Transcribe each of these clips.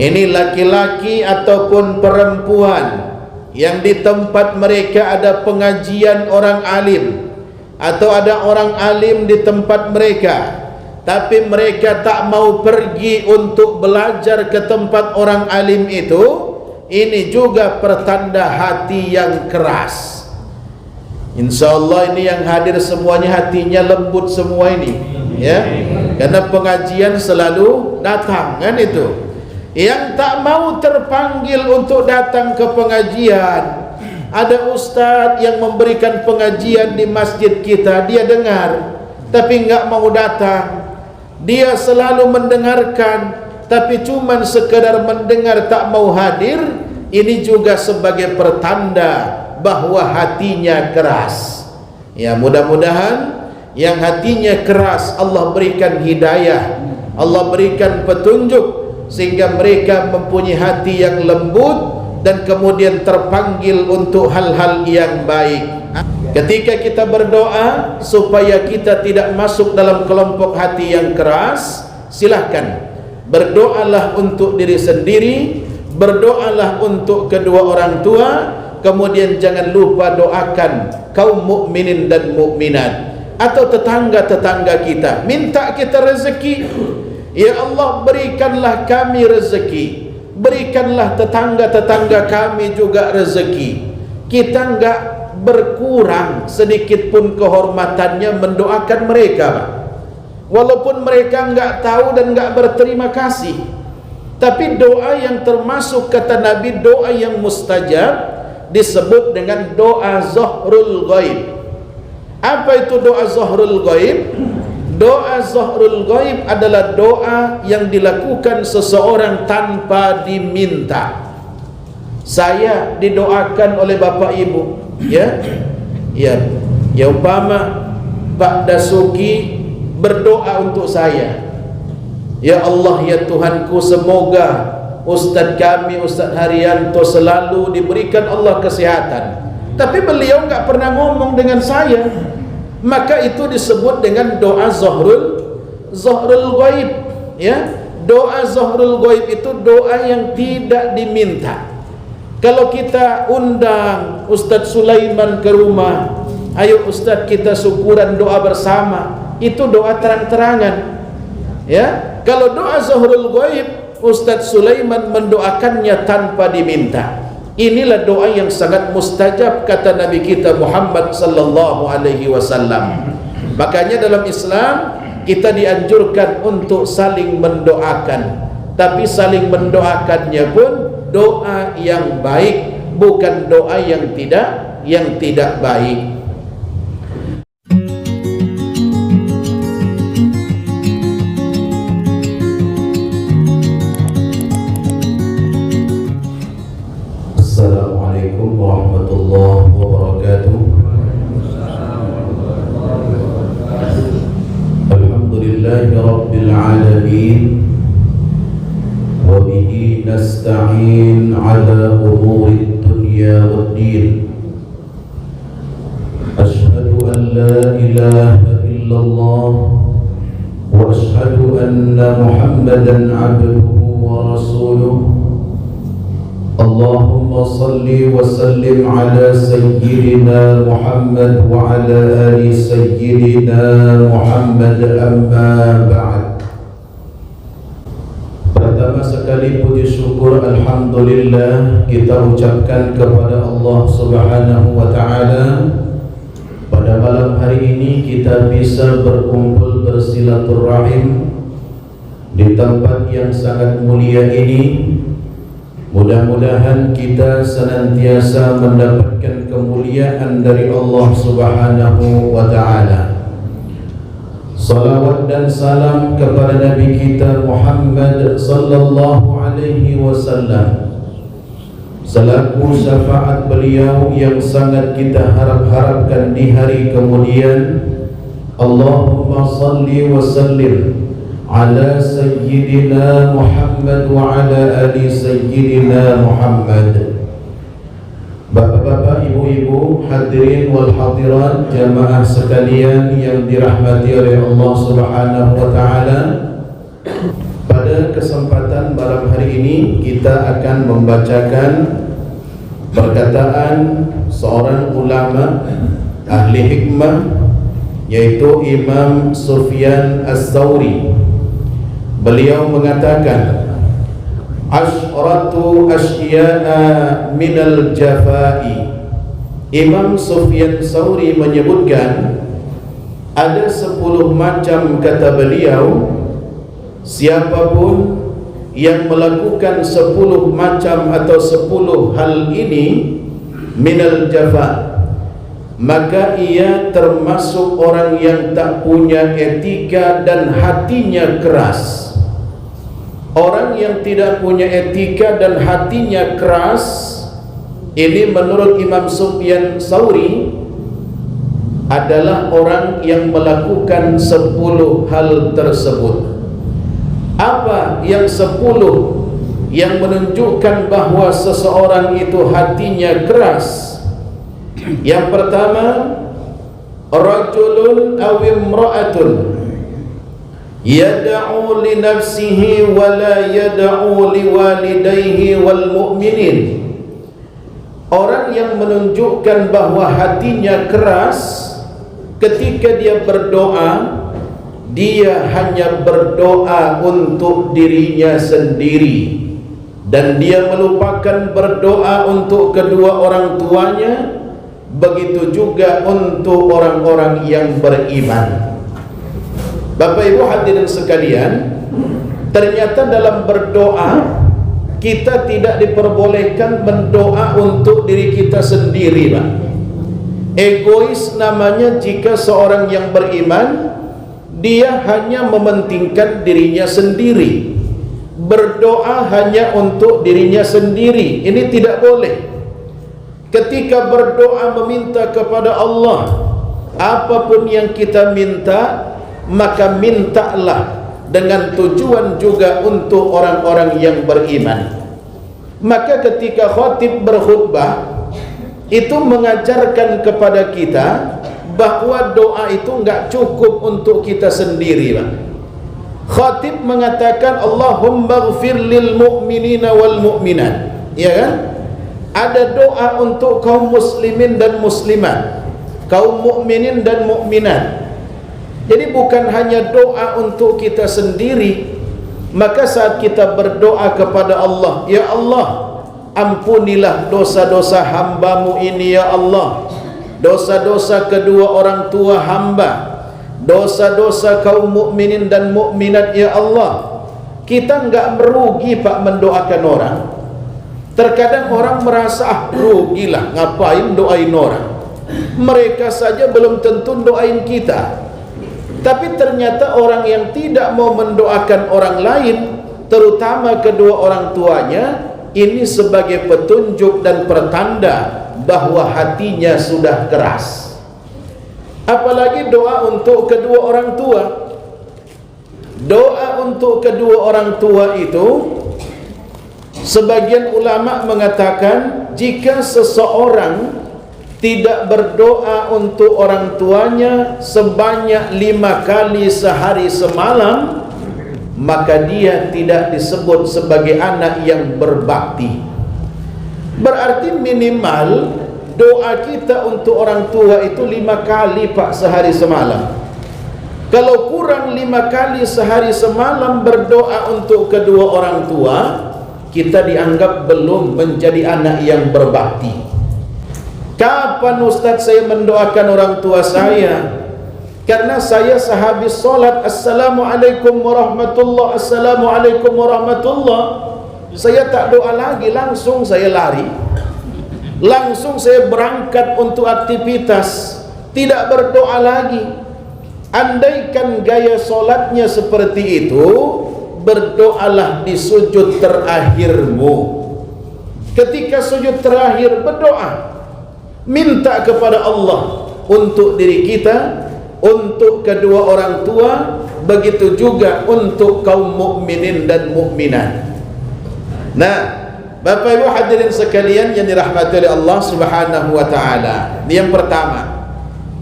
Ini laki-laki ataupun perempuan yang di tempat mereka ada pengajian orang alim, atau ada orang alim di tempat mereka, tapi mereka tak mau pergi untuk belajar ke tempat orang alim itu, ini juga pertanda hati yang keras. InsyaAllah ini yang hadir semuanya hatinya lembut semua ini, ya, karena pengajian selalu datang, kan itu. Yang tak mau terpanggil untuk datang ke pengajian, ada ustaz yang memberikan pengajian di masjid kita, dia dengar tapi enggak mau datang. Dia selalu mendengarkan tapi cuman sekedar mendengar, tak mau hadir. Ini juga sebagai pertanda bahwa hatinya keras. Ya, mudah-mudahan yang hatinya keras Allah berikan hidayah, Allah berikan petunjuk, sehingga mereka mempunyai hati yang lembut dan kemudian terpanggil untuk hal-hal yang baik. Ketika kita berdoa supaya kita tidak masuk dalam kelompok hati yang keras, silahkan berdoalah untuk diri sendiri, berdoalah untuk kedua orang tua, kemudian jangan lupa doakan kaum mukminin dan mukminat atau tetangga-tetangga kita. Minta kita rezeki. Ya Allah, berikanlah kami rezeki, berikanlah tetangga-tetangga kami juga rezeki. Kita enggak berkurang sedikit pun kehormatannya mendoakan mereka, walaupun mereka enggak tahu dan enggak berterima kasih. Tapi doa yang termasuk kata Nabi, doa yang mustajab disebut dengan doa zahrul ghaib. Apa itu doa zahrul ghaib? Doa zahrul ghaib adalah doa yang dilakukan seseorang tanpa diminta. Saya didoakan oleh bapak ibu, ya, umpama Pak Dasuki berdoa untuk saya, ya Allah, ya Tuhanku, semoga Ustaz kami, Ustaz Haryanto selalu diberikan Allah kesehatan. Tapi beliau enggak pernah ngomong dengan saya, maka itu disebut dengan doa zahrul ghaib, ya. Doa zahrul ghaib itu doa yang tidak diminta. Kalau kita undang Ustaz Sulaiman ke rumah, ayo Ustaz kita syukuran doa bersama, itu doa terang-terangan, ya. Kalau doa zahrul ghaib, Ustaz Sulaiman mendoakannya tanpa diminta. Inilah doa yang sangat mustajab kata Nabi kita Muhammad sallallahu alaihi wasallam. Makanya dalam Islam kita dianjurkan untuk saling mendoakan, tapi saling mendoakannya pun doa yang baik, bukan doa yang tidak baik. Assalamualaikum warahmatullahi wabarakatuh. Alhamdulillahi rabbil alamin, wa bihi nasta'in ala umuri dunya waddin. Ashhadu an la ilaha illallah wa ashhadu anna Muhammadan abduhu wa rasuluh. Allahumma salli wa sallim ala sayyidina Muhammad wa ala ali sayyidina Muhammad, amma ba'd. Pertama sekali puji syukur alhamdulillah kita ucapkan kepada Allah Subhanahu wa ta'ala. Pada malam hari ini kita bisa berkumpul bersilaturahim di tempat yang sangat mulia ini. Mudah-mudahan kita senantiasa mendapatkan kemuliaan dari Allah Subhanahu wa ta'ala. Salawat dan salam kepada Nabi kita Muhammad sallallahu alaihi wasallam, selaku syafaat beliau yang sangat kita harap-harapkan di hari kemudian. Allahumma salli wa sallim ala sayyidina Muhammad wa ala ali sayyidina Muhammad. Bapak-bapak, ibu-ibu, hadirin wal hadirat, jamaah sekalian yang dirahmati oleh Allah Subhanahu wa ta'ala. Pada Pada kesempatan malam hari ini kita akan membacakan perkataan seorang ulama ahli hikmah, yaitu Imam Sufyan Ats-Tsauri. Beliau mengatakan, asyratu asya'a minal jafai. Imam Sufyan Ats-Tsauri menyebutkan ada 10 macam, kata beliau, siapapun yang melakukan 10 macam atau 10 hal ini minal jafa, maka ia termasuk orang yang tak punya etika dan hatinya keras. Orang yang tidak punya etika dan hatinya keras, ini menurut Imam Sufyan Ats-Tsauri adalah orang yang melakukan 10 hal tersebut. Apa yang 10 yang menunjukkan bahawa seseorang itu hatinya keras? Yang pertama, rajulun aw imra'atun yad'u li nafsihi wa la yad'u li walidayhi wal mu'minin. Orang yang menunjukkan bahawa hatinya keras, ketika dia berdoa, dia hanya berdoa untuk dirinya sendiri, dan dia melupakan berdoa untuk kedua orang tuanya. Begitu juga untuk orang-orang yang beriman. Bapak Ibu hadirin sekalian, ternyata dalam berdoa kita tidak diperbolehkan mendoa untuk diri kita sendiri, Pak. Egois namanya jika seorang yang beriman dia hanya mementingkan dirinya sendiri, berdoa hanya untuk dirinya sendiri. Ini tidak boleh. Ketika berdoa meminta kepada Allah, apapun yang kita minta, maka mintalah dengan tujuan juga untuk orang-orang yang beriman. Maka ketika khatib berkhutbah, itu mengajarkan kepada kita bahawa doa itu enggak cukup untuk kita sendiri, Pak. Khatib mengatakan Allahumma ighfir lil mu'minina wal mu'minat, ya kan? Ada doa untuk kaum muslimin dan muslimat, kaum mukminin dan mukminat. Jadi bukan hanya doa untuk kita sendiri. Maka saat kita berdoa kepada Allah, ya Allah, ampunilah dosa-dosa hamba-Mu ini, ya Allah, dosa-dosa kedua orang tua hamba, dosa-dosa kaum mukminin dan mukminat, ya Allah. Kita enggak merugi, Pak, mendoakan orang. Terkadang orang merasa, rugilah, ngapain doain orang, mereka saja belum tentu doain kita. Tapi ternyata orang yang tidak mau mendoakan orang lain, terutama kedua orang tuanya, ini sebagai petunjuk dan pertanda bahwa hatinya sudah keras. Apalagi doa untuk kedua orang tua. Doa untuk kedua orang tua itu, sebagian ulama mengatakan jika seseorang tidak berdoa untuk orang tuanya sebanyak 5 kali sehari semalam, maka dia tidak disebut sebagai anak yang berbakti. Berarti minimal doa kita untuk orang tua itu 5 kali, Pak, sehari semalam. Kalau kurang 5 kali sehari semalam berdoa untuk kedua orang tua, kita dianggap belum menjadi anak yang berbakti. Kapan Ustaz saya mendoakan orang tua saya? Karena saya sehabis solat Assalamualaikum warahmatullah, Assalamualaikum warahmatullah, saya tak doa lagi, langsung saya lari, langsung saya berangkat untuk aktivitas, tidak berdoa lagi. Andaikan gaya solatnya seperti itu, berdoalah di sujud terakhirmu. Ketika sujud terakhir berdoa, minta kepada Allah untuk diri kita, untuk kedua orang tua, begitu juga untuk kaum mukminin dan mukminat. Nah, Bapak Ibu hadirin sekalian yang dirahmati oleh Allah Subhanahu wa taala. Yang pertama,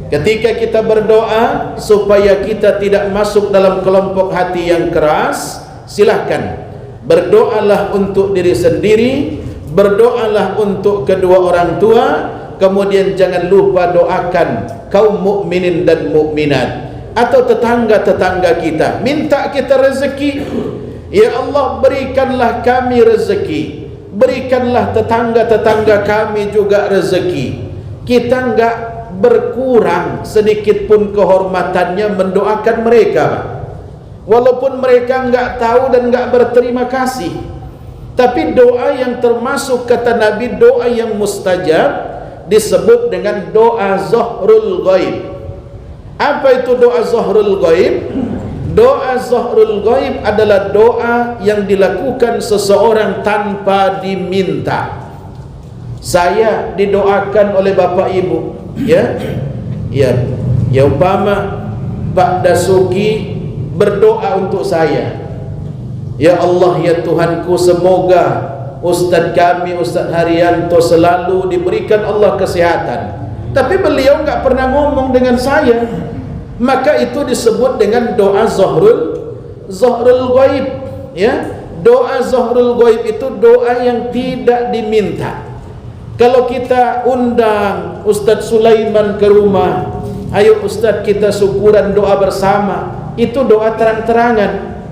ketika kita berdoa supaya kita tidak masuk dalam kelompok hati yang keras, silahkan berdoalah untuk diri sendiri, berdoalah untuk kedua orang tua, kemudian jangan lupa doakan kaum mukminin dan mukminat atau tetangga-tetangga kita, minta kita rezeki. Ya Allah, berikanlah kami rezeki, berikanlah tetangga-tetangga kami juga rezeki. Kita enggak berkurang sedikit pun kehormatannya mendoakan mereka, walaupun mereka enggak tahu dan enggak berterima kasih. Tapi doa yang termasuk kata Nabi, doa yang mustajab disebut dengan doa zahrul ghaib. Apa itu doa zahrul ghaib? Doa zahrul ghaib adalah doa yang dilakukan seseorang tanpa diminta. Saya didoakan oleh bapak ibu, ya umpama Pak Dasuki berdoa untuk saya, ya Allah ya Tuhanku, semoga Ustaz kami Ustaz Haryanto selalu diberikan Allah kesehatan. Tapi beliau enggak pernah ngomong dengan saya, maka itu disebut dengan doa zahrul ghaib, ya. Doa zahrul ghaib itu doa yang tidak diminta. Kalau kita undang Ustaz Sulaiman ke rumah, ayo Ustaz kita syukuran doa bersama, itu doa terang-terangan,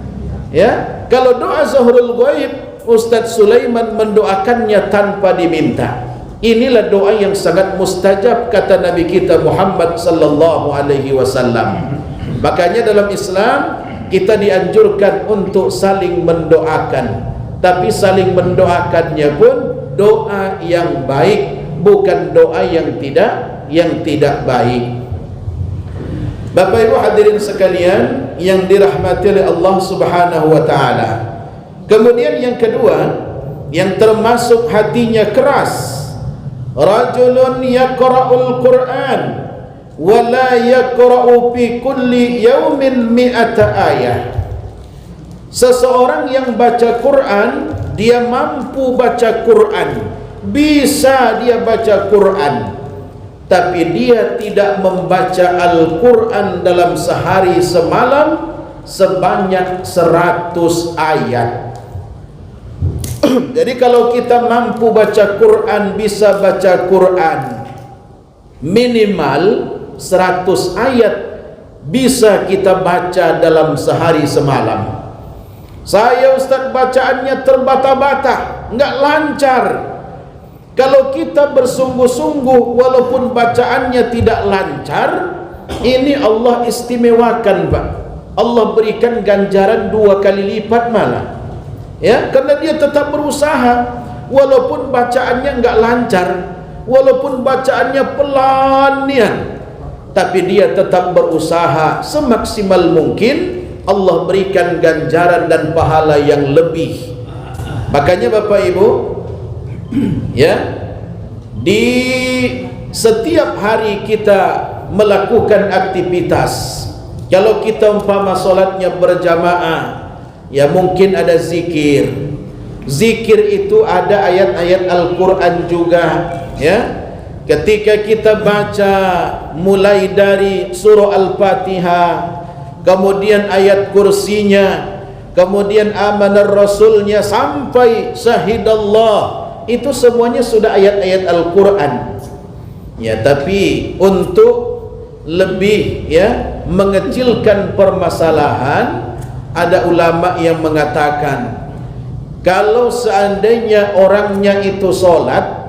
ya. Kalau doa zahrul ghaib, Ustaz Sulaiman mendoakannya tanpa diminta. Inilah doa yang sangat mustajab kata Nabi kita Muhammad sallallahu alaihi wasallam. Makanya dalam Islam kita dianjurkan untuk saling mendoakan, tapi saling mendoakannya pun doa yang baik, bukan doa yang tidak baik. Bapak Ibu hadirin sekalian yang dirahmati oleh Allah Subhanahu wa taala. Kemudian yang kedua, yang termasuk hatinya keras, rajulun yaqra'ul Qur'an wa la yaqra'u fi kulli yaumin mi'ata ayah. Seseorang yang baca Quran, dia mampu baca Quran, bisa dia baca Quran, tapi dia tidak membaca Al-Quran dalam sehari semalam sebanyak 100 ayat. Jadi kalau kita mampu baca Quran, bisa baca Quran minimal 100 ayat bisa kita baca dalam sehari semalam. Saya Ustaz bacaannya terbata-bata, enggak lancar. Kalau kita bersungguh-sungguh walaupun bacaannya tidak lancar, ini Allah istimewakan, Pak. Allah berikan ganjaran 2 kali lipat malah. Ya, karena dia tetap berusaha walaupun bacaannya enggak lancar, walaupun bacaannya pelan-pelan, tapi dia tetap berusaha semaksimal mungkin. Allah berikan ganjaran dan pahala yang lebih. Makanya Bapak Ibu, ya, di setiap hari kita melakukan aktivitas. Kalau kita umpama solatnya berjamaah, ya mungkin ada zikir. Zikir itu ada ayat-ayat Al-Quran juga, ya. Ketika kita baca mulai dari surah Al-Fatihah, kemudian ayat kursinya, kemudian amanar rasulnya sampai syahidallah, itu semuanya sudah ayat-ayat Al-Quran. Ya, tapi untuk lebih, ya, mengecilkan permasalahan, ada ulama yang mengatakan kalau seandainya orangnya itu sholat,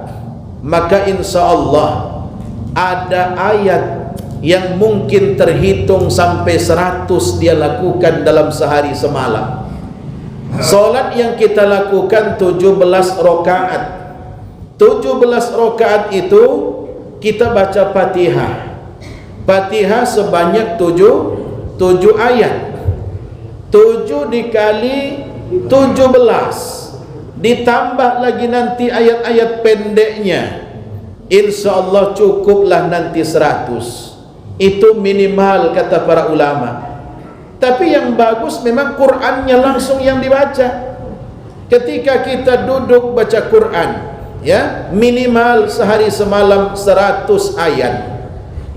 maka insya Allah ada ayat yang mungkin terhitung sampai 100 dia lakukan dalam sehari semalam. Solat yang kita lakukan 17 rakaat. 17 rakaat itu kita baca Fatihah. Fatihah sebanyak 7 ayat. 7 dikali 17 ditambah lagi nanti ayat-ayat pendeknya, insya Allah cukuplah nanti 100. Itu minimal kata para ulama. Tapi yang bagus memang Qur'annya langsung yang dibaca. Ketika kita duduk baca Qur'an, ya, minimal sehari semalam 100 ayat.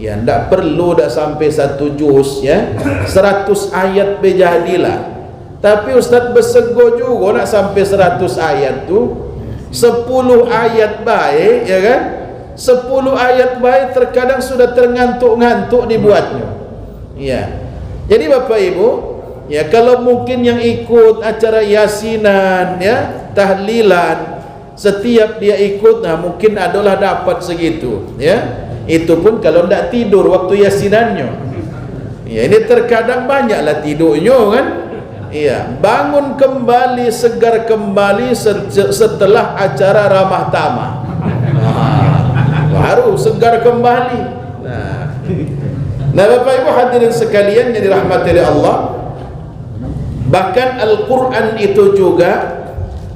Ya, tidak perlu dah sampai 1 juz, ya. 100 ayat bejadilah. Tapi Ustaz bersego juga nak sampai 100 ayat tu. 10 ayat baik, ya kan? 10 ayat baik terkadang sudah terngantuk-ngantuk dibuatnya. Ya. Jadi Bapak Ibu, ya kalau mungkin yang ikut acara yasinan, ya, tahlilan, setiap dia ikut, nah mungkin adalah dapat segitu, ya. Itu pun kalau tidak tidur waktu yasinannya. Ya, ini terkadang banyaklah tidurnya kan. Iya, bangun kembali, segar kembali setelah acara ramah tamah. Baru segar kembali. Nah, Bapak Ibu hadirin sekalian yang dirahmati oleh Allah, bahkan Al-Quran itu juga,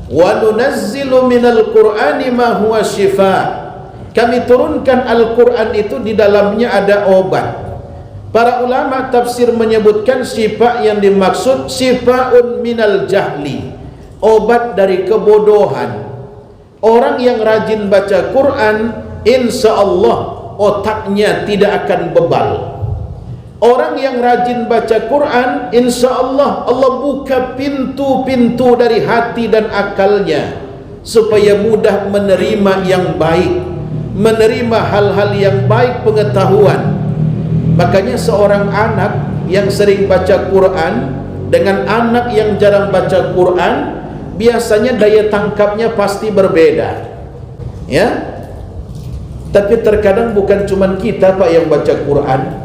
wa nunazzilu minal Qur'ani ma huwa shifa. Kami turunkan Al-Quran itu di dalamnya ada obat. Para ulama tafsir menyebutkan syifa yang dimaksud syifaun minal jahli, obat dari kebodohan. Orang yang rajin baca Quran, insya Allah otaknya tidak akan bebal. Orang yang rajin baca Quran, insya Allah Allah buka pintu-pintu dari hati dan akalnya supaya mudah menerima yang baik, menerima hal-hal yang baik, pengetahuan. Makanya seorang anak yang sering baca Quran dengan anak yang jarang baca Quran, biasanya daya tangkapnya pasti berbeda, ya. Tapi terkadang bukan cuma kita Pak yang baca Quran.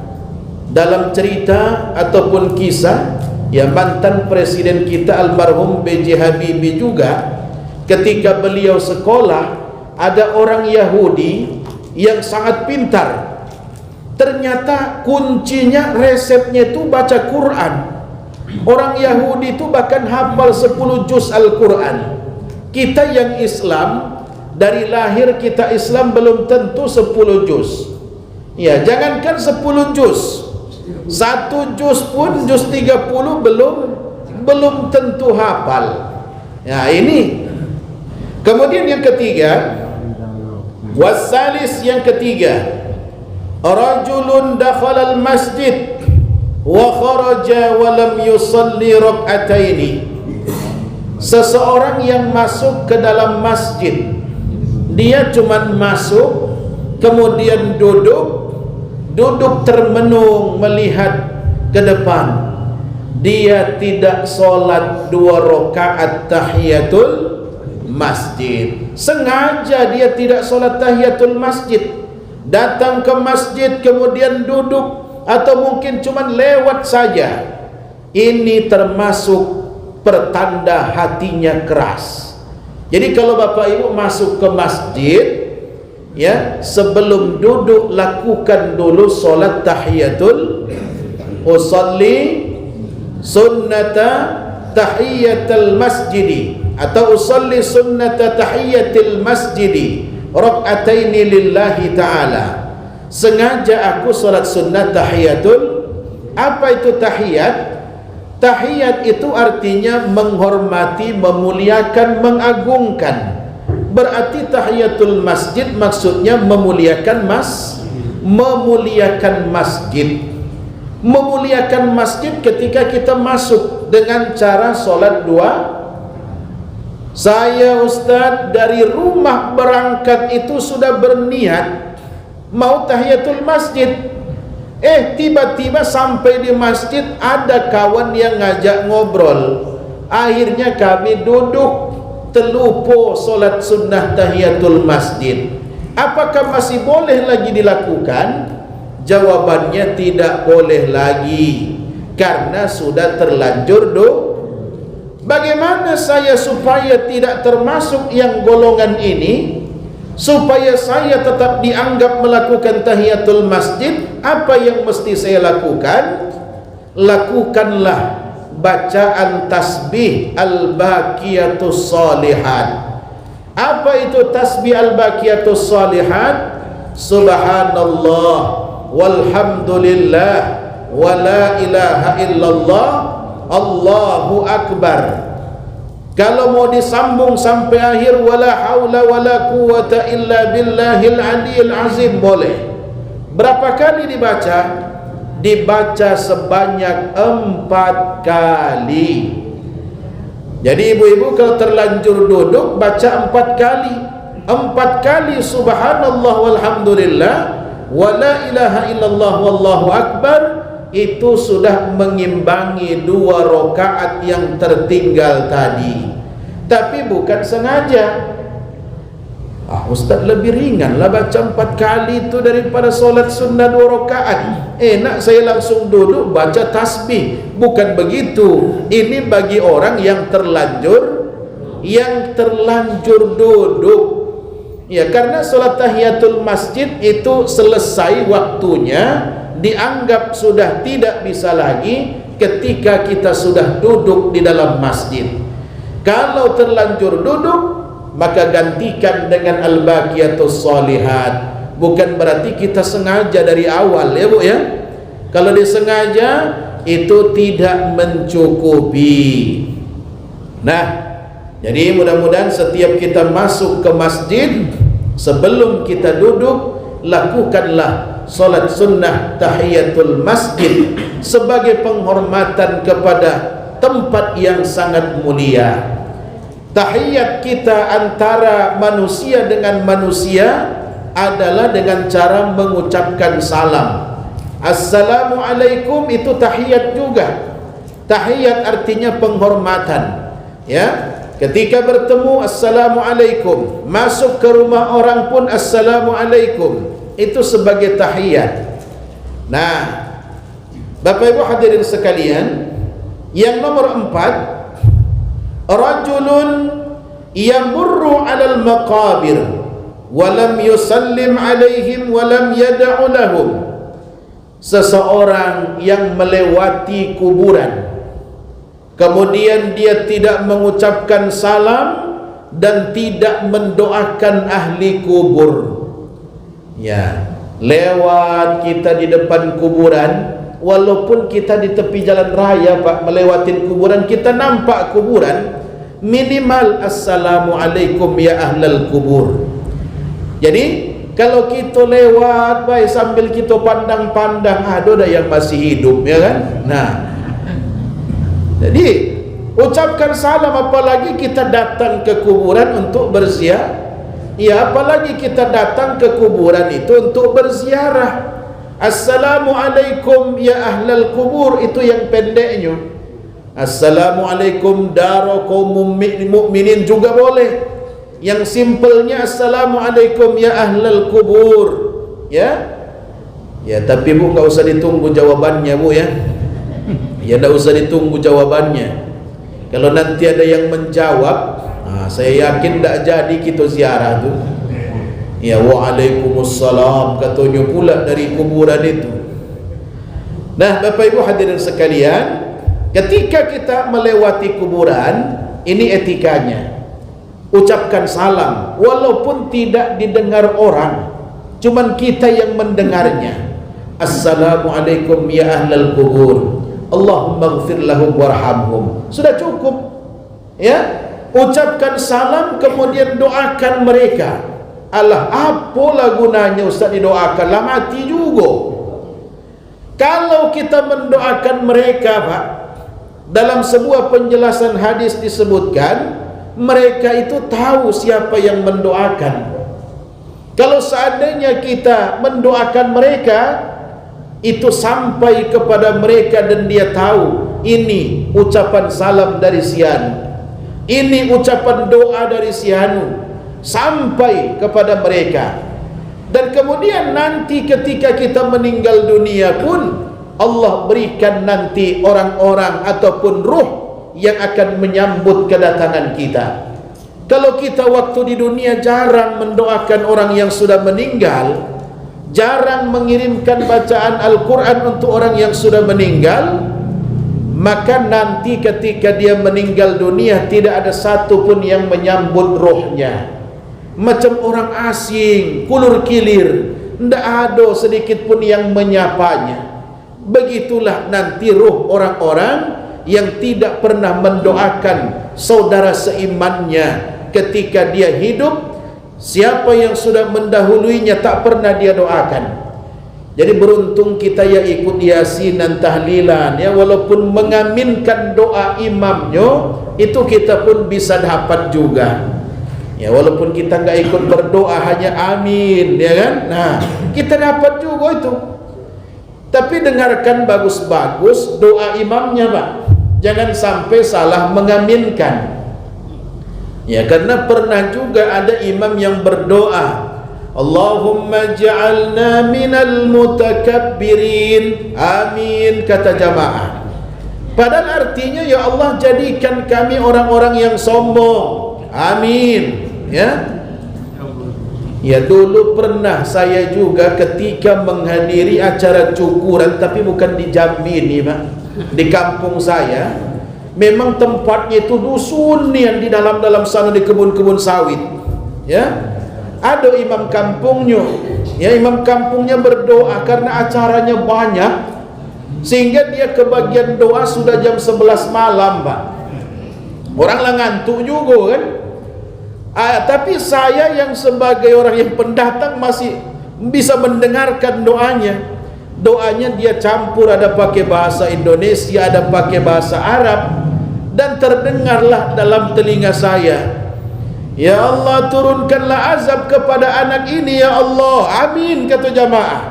Dalam cerita ataupun kisah, ya, mantan presiden kita almarhum B.J. Habibie juga, ketika beliau sekolah, ada orang Yahudi yang sangat pintar. Ternyata kuncinya, resepnya itu baca Quran. Orang Yahudi itu bahkan hafal 10 juz Al-Quran. Kita yang Islam, dari lahir kita Islam belum tentu 10 juz. Ya, jangankan 10 juz, 1 juz pun, juz 30 belum tentu hafal. Ya, ini. Kemudian yang ketiga, wasalis, yang ketiga, rajulun dakhala al-masjid wa kharaja wa lam yusalli rak'ataini. Seseorang yang masuk ke dalam masjid, dia cuma masuk, kemudian duduk termenung melihat ke depan. Dia tidak solat 2 rakaat tahiyatul masjid. Sengaja dia tidak solat tahiyatul masjid. Datang ke masjid kemudian duduk, atau mungkin cuma lewat saja. Ini termasuk pertanda hatinya keras. Jadi kalau Bapak Ibu masuk ke masjid, ya, sebelum duduk lakukan dulu solat tahiyatul, usalli sunnata tahiyatul masjidi, atau usalli sunnata tahiyatil masjidi rak'ataini lillahi ta'ala. Sengaja aku salat sunnah tahiyatul. Apa itu tahiyat? Tahiyat itu artinya menghormati, memuliakan, mengagungkan. Berarti tahiyatul masjid maksudnya memuliakan memuliakan masjid. Memuliakan masjid ketika kita masuk dengan cara salat 2. Saya Ustaz dari rumah berangkat itu sudah berniat mau tahiyatul masjid. Tiba-tiba sampai di masjid ada kawan yang ngajak ngobrol. Akhirnya kami duduk terlupa solat sunnah tahiyatul masjid. Apakah masih boleh lagi dilakukan? Jawabannya tidak boleh lagi, karena sudah terlanjur Bagaimana saya supaya tidak termasuk yang golongan ini, supaya saya tetap dianggap melakukan tahiyatul masjid? Apa yang mesti saya lakukan? Lakukanlah bacaan tasbih al-baqiyatus salihat. Apa itu tasbih al-baqiyatus salihat? Subhanallah walhamdulillah wa la ilaha illallah Allahu Akbar. Kalau mau disambung sampai akhir, wala haula wala quwata illa billahil aliyil azim, boleh. Berapa kali dibaca? Dibaca sebanyak 4 kali. Jadi ibu-ibu kalau terlanjur duduk baca 4 kali subhanallah walhamdulillah wala ilaha illallah wallahu akbar, itu sudah mengimbangi 2 rakaat yang tertinggal tadi. Tapi bukan sengaja. Ustaz, lebih ringan lah baca 4 kali itu daripada solat sunnah 2 rakaat. Enak saya langsung duduk baca tasbih. Bukan begitu. Ini bagi orang yang terlanjur duduk. Ya, karena solat tahiyatul masjid itu selesai waktunya, dianggap sudah tidak bisa lagi ketika kita sudah duduk di dalam masjid. Kalau terlanjur duduk, maka gantikan dengan al-baqiyatus shalihat. Bukan berarti kita sengaja dari awal ya Bu ya. Kalau disengaja itu tidak mencukupi. Nah, jadi mudah-mudahan setiap kita masuk ke masjid, sebelum kita duduk, lakukanlah solat sunnah tahiyatul masjid sebagai penghormatan kepada tempat yang sangat mulia. Tahiyat kita antara manusia dengan manusia adalah dengan cara mengucapkan salam. Assalamualaikum itu tahiyat juga. Tahiyat artinya penghormatan. Ya, ketika bertemu assalamualaikum, masuk ke rumah orang pun assalamualaikum, itu sebagai tahiyat. Nah, Bapak Ibu hadirin sekalian, yang nomor 4, rajulun yamurru 'alal maqabir wa lam yusallim 'alaihim wa lam yad'u lahum. Seseorang yang melewati kuburan, kemudian dia tidak mengucapkan salam dan tidak mendoakan ahli kubur. Ya, lewat kita di depan kuburan, walaupun kita di tepi jalan raya Pak, melewatin kuburan, kita nampak kuburan, minimal assalamualaikum ya ahlal kubur. Jadi kalau kita lewat baik sambil kita pandang-pandang, ada yang masih hidup ya kan. Nah, jadi ucapkan salam, apalagi kita datang ke kuburan untuk berziarah. Ya, apalagi kita datang ke kuburan itu untuk berziarah. Assalamualaikum ya ahlal kubur, itu yang pendeknya. Assalamualaikum darakum mu'minin juga boleh. Yang simpelnya assalamualaikum ya ahlal kubur. Ya, ya, tapi Bu nggak usah ditunggu jawabannya Bu ya. Ya, nggak usah ditunggu jawabannya. Kalau nanti ada yang menjawab, saya yakin tidak jadi kita ziarah tuh. Ya, waalaikumsalam katanya pula dari kuburan itu. Nah, Bapak Ibu hadirin sekalian, ketika kita melewati kuburan, ini etikanya. Ucapkan salam walaupun tidak didengar orang, cuman kita yang mendengarnya. Assalamualaikum ya ahlal kubur, Allahumma ighfir lahum warhamhum. Sudah cukup. Ya, ucapkan salam kemudian doakan mereka. Allah, apalah gunanya Ustaz didoakan, lah mati juga. Kalau kita mendoakan mereka Pak, dalam sebuah penjelasan hadis disebutkan, mereka itu tahu siapa yang mendoakan. Kalau seandainya kita mendoakan mereka, itu sampai kepada mereka dan dia tahu ini ucapan salam dari si anu, ini ucapan doa dari si anu, sampai kepada mereka. Dan kemudian nanti ketika kita meninggal dunia pun, Allah berikan nanti orang-orang ataupun ruh yang akan menyambut kedatangan kita. Kalau kita waktu di dunia jarang mendoakan orang yang sudah meninggal, jarang mengirimkan bacaan Al-Quran untuk orang yang sudah meninggal, maka nanti ketika dia meninggal dunia tidak ada satu pun yang menyambut rohnya. Macam orang asing, kulur kilir, tidak ada sedikit pun yang menyapanya. Begitulah nanti roh orang-orang yang tidak pernah mendoakan saudara seimannya ketika dia hidup. Siapa yang sudah mendahuluinya tak pernah dia doakan. Jadi beruntung kita ya ikut yasin dan tahlilan ya, walaupun mengaminkan doa imamnya itu kita pun bisa dapat juga. Ya walaupun kita nggak ikut berdoa hanya amin ya kan. Nah, kita dapat juga itu. Tapi dengarkan bagus-bagus doa imamnya, Pak. Jangan sampai salah mengaminkan. Ya karena pernah juga ada imam yang berdoa, Allahumma ja'alna minal mutakabbirin. Amin, kata jamaah. Padahal artinya ya Allah jadikan kami orang-orang yang sombong. Amin. Ya. Ya dulu pernah saya juga ketika menghadiri acara cukuran, tapi bukan di Jambi ini, Pak. Di kampung saya. Memang tempatnya itu dusun yang di dalam sana di kebun-kebun sawit. Ya. Ada imam kampungnya, ya imam kampungnya berdoa karena acaranya banyak, sehingga dia kebagian doa sudah jam 11 malam, Pak. Orang lah ngantuk juga kan. Tapi saya yang sebagai orang yang pendatang masih bisa mendengarkan doanya. Doanya dia campur, ada pakai bahasa Indonesia, ada pakai bahasa Arab, dan terdengarlah dalam telinga saya, ya Allah turunkanlah azab kepada anak ini ya Allah, amin, kata jamaah.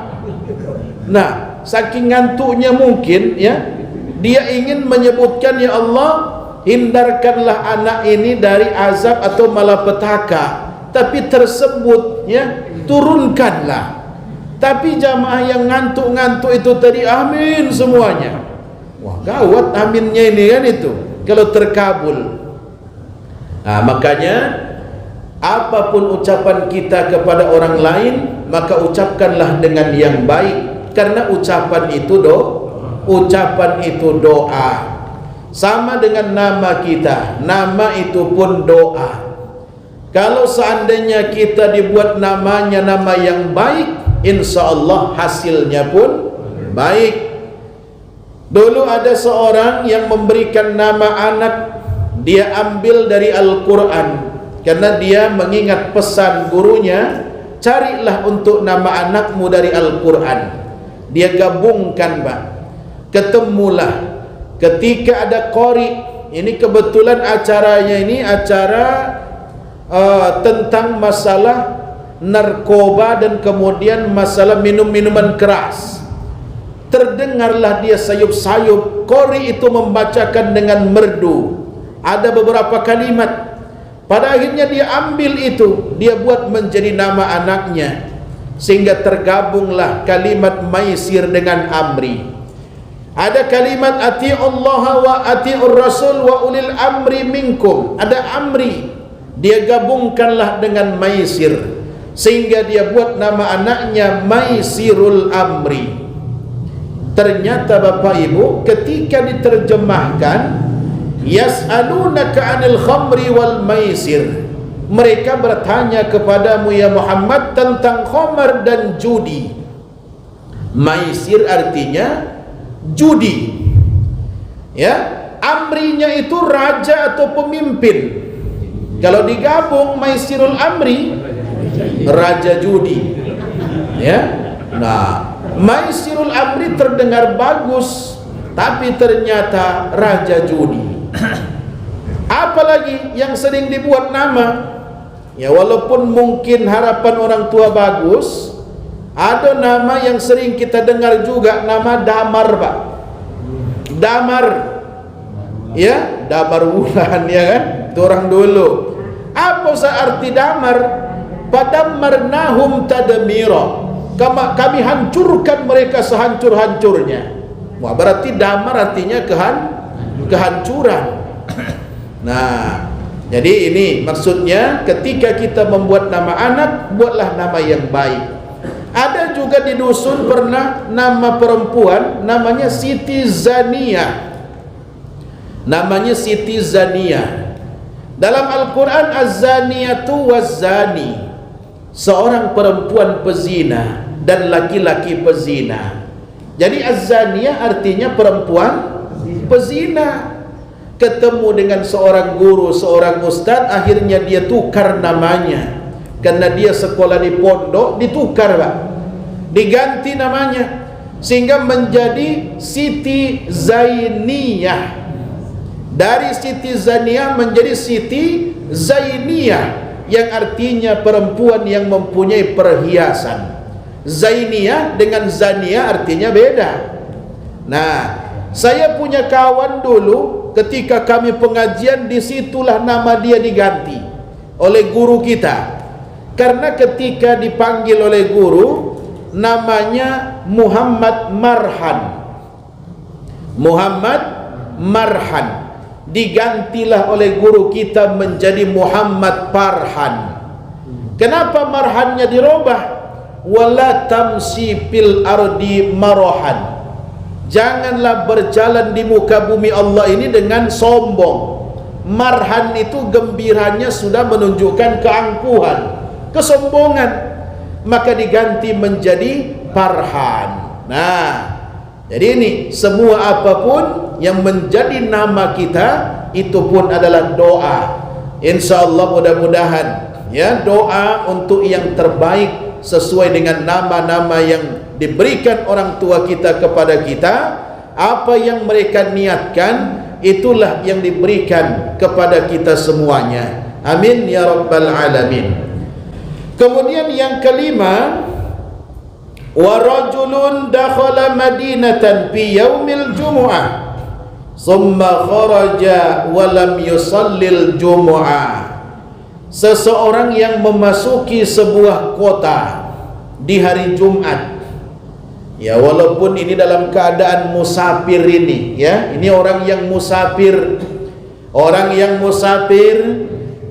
Nah, saking ngantuknya mungkin ya, dia ingin menyebutkan ya Allah hindarkanlah anak ini dari azab atau malapetaka, tapi tersebut ya turunkanlah. Tapi jamaah yang ngantuk-ngantuk itu tadi amin semuanya. Wah gawat aminnya ini kan itu kalau terkabul. Nah, makanya apapun ucapan kita kepada orang lain, maka ucapkanlah dengan yang baik, karena ucapan itu doa. Sama dengan nama kita, nama itu pun doa. Kalau seandainya kita dibuat namanya nama yang baik, insya Allah hasilnya pun baik. Dulu ada seorang yang memberikan nama anak, dia ambil dari Al-Quran, karena dia mengingat pesan gurunya, carilah untuk nama anakmu dari Al-Quran. Dia gabungkan, Pak. Ketemulah ketika ada qori, ini kebetulan acaranya ini acara tentang masalah narkoba dan kemudian masalah minum-minuman keras. Terdengarlah dia sayup-sayup, qori itu membacakan dengan merdu, ada beberapa kalimat. Pada akhirnya dia ambil itu, dia buat menjadi nama anaknya, sehingga tergabunglah kalimat Maisir dengan Amri. Ada kalimat ati'ullah wa ati'ur rasul wa ulil amri minkum, ada Amri, dia gabungkanlah dengan Maisir, sehingga dia buat nama anaknya Maisirul Amri. Ternyata Bapak Ibu ketika diterjemahkan yas'alunaka 'anil khamri wal maisir, mereka bertanya kepadamu ya Muhammad tentang khamar dan judi. Maisir artinya judi. Ya, amrinya itu raja atau pemimpin. Kalau digabung Maisirul Amri, raja judi. Ya. Nah, Maisirul Amri terdengar bagus, tapi ternyata raja judi. Apalagi yang sering dibuat nama, ya walaupun mungkin harapan orang tua bagus, ada nama yang sering kita dengar juga, nama damar, Pak. Damar, ya, damar wulan, ya kan, itu orang dulu. Apa arti damar? Padammarnahum tadmira, kami hancurkan mereka sehancur-hancurnya. Wah, berarti damar artinya kehancuran. Nah, jadi ini maksudnya ketika kita membuat nama anak, buatlah nama yang baik. Ada juga di dusun pernah nama perempuan namanya Siti Zaniyah. Namanya Siti Zaniyah. Dalam Al-Quran az-zaniyatu waz-zani, seorang perempuan pezina dan laki-laki pezina. Jadi az-zaniyah artinya perempuan pezina. Ketemu dengan seorang guru, seorang ustaz, akhirnya dia tukar namanya, karena dia sekolah di pondok, ditukar, Pak. diganti namanya sehingga menjadi Siti Zainiyah. Dari Siti Zainiyah menjadi Siti Zainiyah, yang artinya perempuan yang mempunyai perhiasan. Zainiyah dengan Zaniyah artinya beda. Nah, saya punya kawan dulu ketika kami pengajian, disitulah nama dia diganti oleh guru kita. Karena ketika dipanggil oleh guru, namanya Muhammad Marhan. Muhammad Marhan digantilah oleh guru kita menjadi Muhammad Farhan. Kenapa marhannya dirubah? Wala tamsi fil ardi marahan. Janganlah berjalan di muka bumi Allah ini dengan sombong. Marhan itu gembiranya sudah menunjukkan keangkuhan, kesombongan, maka diganti menjadi Farhan. Nah, jadi ini semua apapun yang menjadi nama kita itu pun adalah doa. Insyaallah mudah-mudahan ya, doa untuk yang terbaik sesuai dengan nama-nama yang diberikan orang tua kita kepada kita. Apa yang mereka niatkan itulah yang diberikan kepada kita semuanya. Amin ya rabbal alamin. Kemudian yang kelima, wa rajulun dakhala madinatan fi yaumil jumu'ah summa kharaja wa lam yusallil jumu'ah. Seseorang yang memasuki sebuah kota di hari Jumat, ya walaupun ini dalam keadaan musafir ini, ya ini orang yang musafir,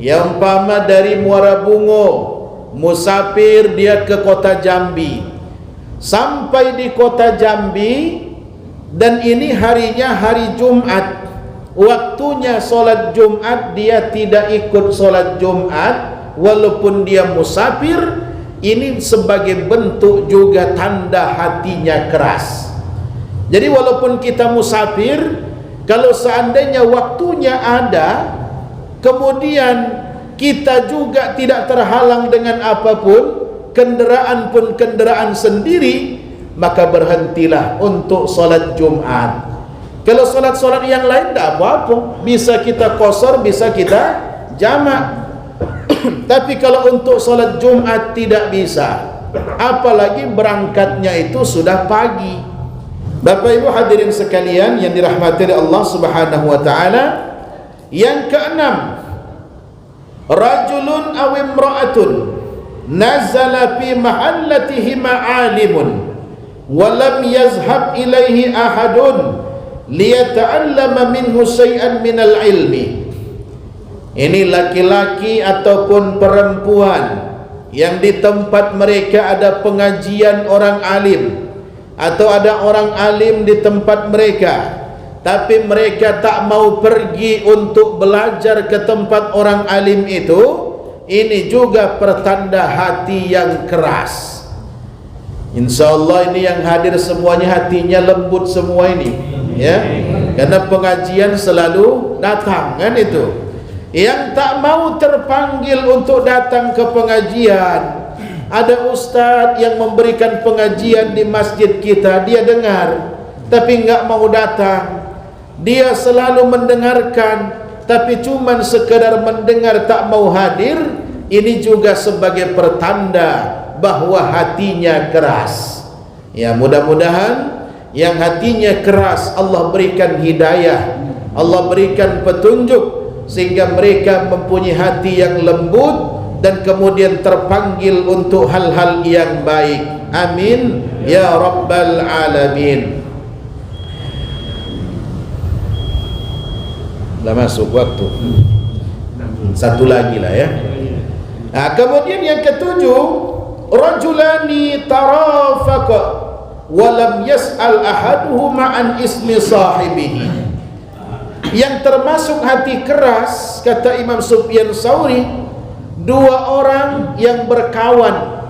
yang umpama dari Muara Bungo musafir dia ke kota Jambi, sampai di kota Jambi dan ini harinya hari Jumat, waktunya sholat Jumat, dia tidak ikut sholat Jumat walaupun dia musafir. Ini sebagai bentuk juga tanda hatinya keras. Jadi walaupun kita musafir, kalau seandainya waktunya ada, kemudian kita juga tidak terhalang dengan apapun, kendaraan pun kendaraan sendiri, maka berhentilah untuk sholat Jumat. Kalau sholat-sholat yang lain tidak apa-apa, bisa kita qasar, bisa kita jamak. Tapi kalau untuk sholat Jumat tidak bisa, apalagi berangkatnya itu sudah pagi. Bapak Ibu hadirin sekalian yang dirahmati oleh Allah Subhanahu wa taala, yang keenam, rajulun aw imra'atun nazala fi mahallatihi ma'alimun wa lam yazhab ilaihi ahadun liyata'allama minhu syai'an minal ilmi. Ini laki-laki ataupun perempuan yang di tempat mereka ada pengajian orang alim, atau ada orang alim di tempat mereka, tapi mereka tak mau pergi untuk belajar ke tempat orang alim itu. Ini juga pertanda hati yang keras. InsyaAllah ini yang hadir semuanya hatinya lembut semua ini, ya, karena pengajian selalu datang kan itu. Yang tak mau terpanggil untuk datang ke pengajian, ada ustadz yang memberikan pengajian di masjid kita, dia dengar tapi enggak mau datang. Dia selalu mendengarkan tapi cuman sekedar mendengar, tak mau hadir. Ini juga sebagai pertanda bahwa hatinya keras. Ya, mudah-mudahan yang hatinya keras Allah berikan hidayah, Allah berikan petunjuk, sehingga mereka mempunyai hati yang lembut dan kemudian terpanggil untuk hal-hal yang baik. Amin ya rabbal alamin. Dah masuk waktu. Satu lagi lah ya. Nah, kemudian yang ketujuh, rajulani tarafaqa wa lam yas'al ahaduhuma an ismi sahibihi. Yang termasuk hati keras, kata Imam Sufyan Tsauri, dua orang yang berkawan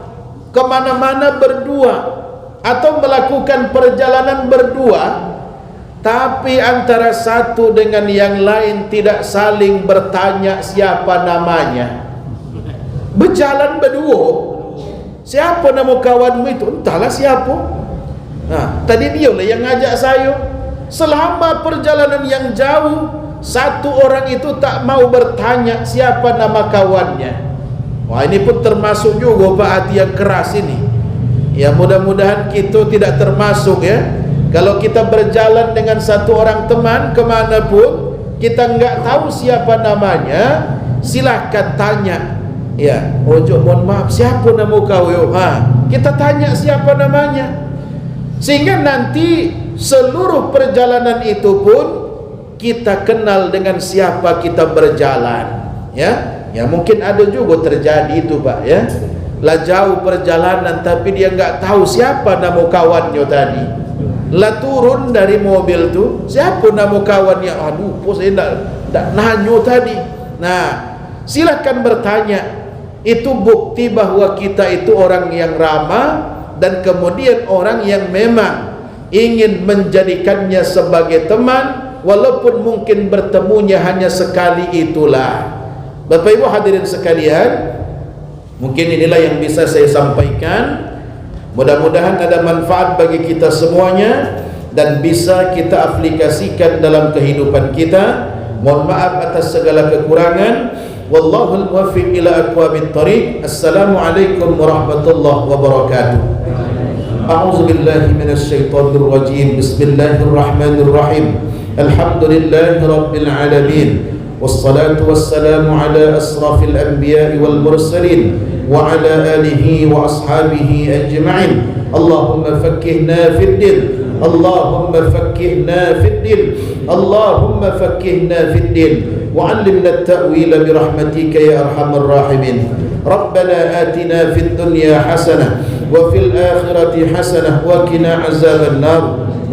kemana-mana berdua atau melakukan perjalanan berdua, tapi antara satu dengan yang lain tidak saling bertanya siapa namanya. Berjalan berdua, Siapa nama kawanmu itu? Entahlah siapa. Tadi dia lah yang ngajak saya. Selama perjalanan yang jauh, satu orang itu tak mau bertanya siapa nama kawannya. Wah, ini pun termasuk juga Pak hati yang keras ini. Ya, mudah-mudahan kita tidak termasuk ya. Kalau kita berjalan dengan satu orang teman kemanapun, kita enggak tahu siapa namanya, silahkan tanya. Ya, ojo mohon maaf, siapa nama kau yo? Kita tanya siapa namanya. Sehingga nanti seluruh perjalanan itu pun kita kenal dengan siapa kita berjalan. Ya, mungkin ada juga terjadi itu Pak ya. Lah jauh perjalanan tapi dia enggak tahu siapa nama kawannya tadi. Lah turun dari mobil tu, siapa nama kawannya? Aduh, saya enggak nanya tadi. Nah, silakan bertanya. Itu bukti bahwa kita itu orang yang ramah dan kemudian orang yang memang ingin menjadikannya sebagai teman, walaupun mungkin bertemunya hanya sekali itulah. Bapak Ibu hadirin sekalian, mungkin inilah yang bisa saya sampaikan. Mudah-mudahan ada manfaat bagi kita semuanya dan bisa kita aplikasikan dalam kehidupan kita. Mohon maaf atas segala kekurangan. Wallahul muwaffiq ila aqwamit thoriq. Assalamualaikum warahmatullahi wabarakatuh. A'udzu billahi minasy syaithanir rajim. Bismillahirrahmanirrahim. Alhamdulillahi rabbil alamin. Wassalatu wassalamu ala asrafil anbiya'i wal mursalin wa ala alihi wa ashabihi ajma'in. Allahumma fakkihna fid din. Allahumma fakkihna fid din. Allahumma fakkihna fid din. وعلمنا التأويل برحمتك يا أرحم الراحمين. ربنا آتنا في الدنيا حسنة وفي الآخرة حسنة وقنا عذاب النار.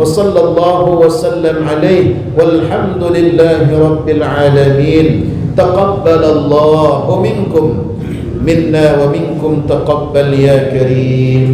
وصلى الله وسلم عليه والحمد لله رب العالمين. تقبل الله منكم منا ومنكم تقبل يا كريم.